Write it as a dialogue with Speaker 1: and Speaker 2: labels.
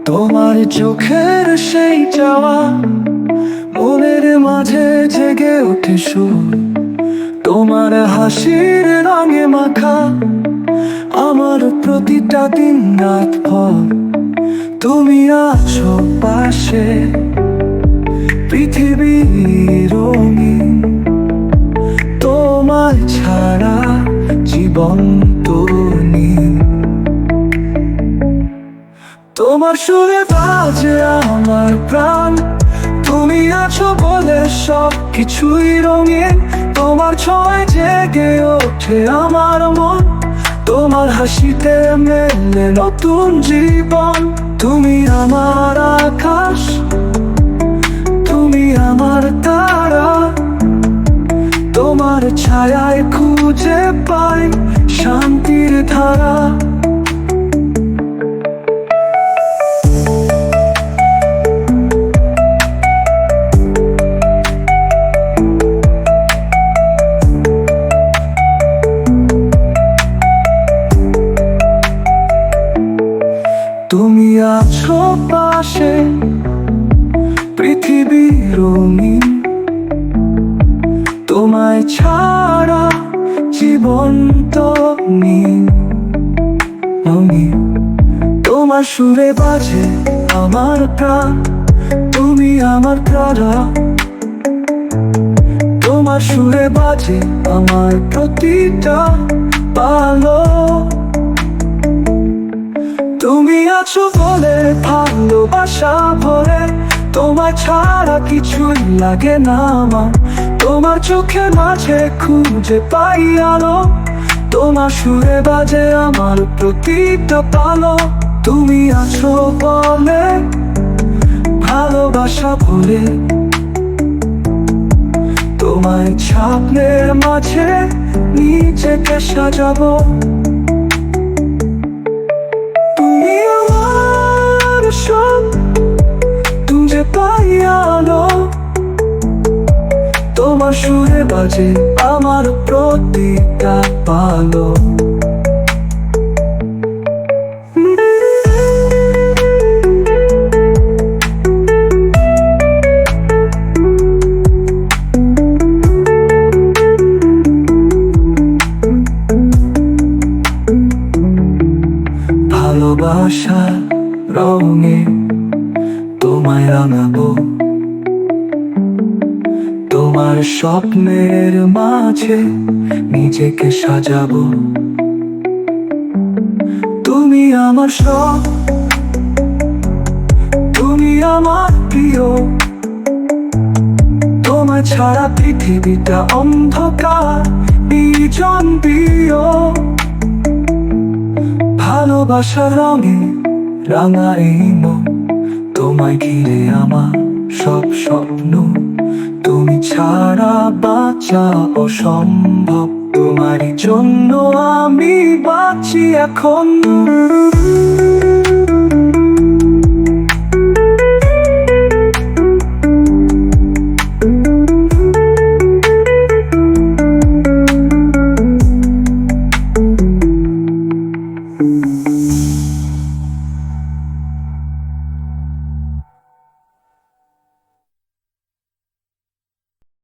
Speaker 1: তোমার চোখের সেই চাওয়া মনের মাঝে জেগে ওঠে সুর। তোমার হাসির রঙে মাখা আমার প্রতিটা দিন রাত ভর। তুমি আছো পাশে, পৃথিবী রঙিন। তোমার ছাড়া জীবন তো নেই। তোমার সুরে বাজে আমার প্রাণ, তুমি আছো বলে সব কিছুই রঙিন। তোমার ছোঁয়ায় জেগে ওঠে আমার মন, তোমার হাসিতে মেলে নতুন জীবন। তুমি আমার আকাশ, তুমি আমার তারা, তোমার ছায়ায় খুঁজে পাই শান্তির ধারা। তুমি আছো পাশে, পৃথিবী রঙিন। তোমায় ছাড়া জীবন তো নেই। তোমার সুরে বাজে আমার প্রাণ, তুমি আমার তারা। তোমার সুরে বাজে আমার প্রতিটা পালো। তুমি আছো বলে ভালোবাসা ভরে, তোমার ছাড়া কিছুই লাগে না আমার। তোমার চোখের মাঝে খুঁজে পাই আলো, তোমার সুরে বাজে আমার প্রতিটা পালো। তুমি আছো বলে ভালোবাসা ভরে, তোমার স্বপ্নের মাঝে নিজেকে সাজাবো। তুমি আমার সব, তুমি পাই আলো। তোমার সুরে বাজে আমার প্রতিটা পালো। ভালোবাসার রঙে তোমায় রাঙাবো, তোমার স্বপ্নের মাঝে নিজেকে সাজাবো। তুমি আমার সব, তুমি আমার প্রিয়। তোমার ছাড়া পৃথিবীটা অন্ধকার, নির্জন প্রিয়। ভালোবাসার রঙে রাঙা এই মন, তোমায় ঘিরে আমার সব স্বপ্ন। তুমি ছাড়া বাঁচা অসম্ভব, তোমারই জন্য আমি বাঁচি এখন।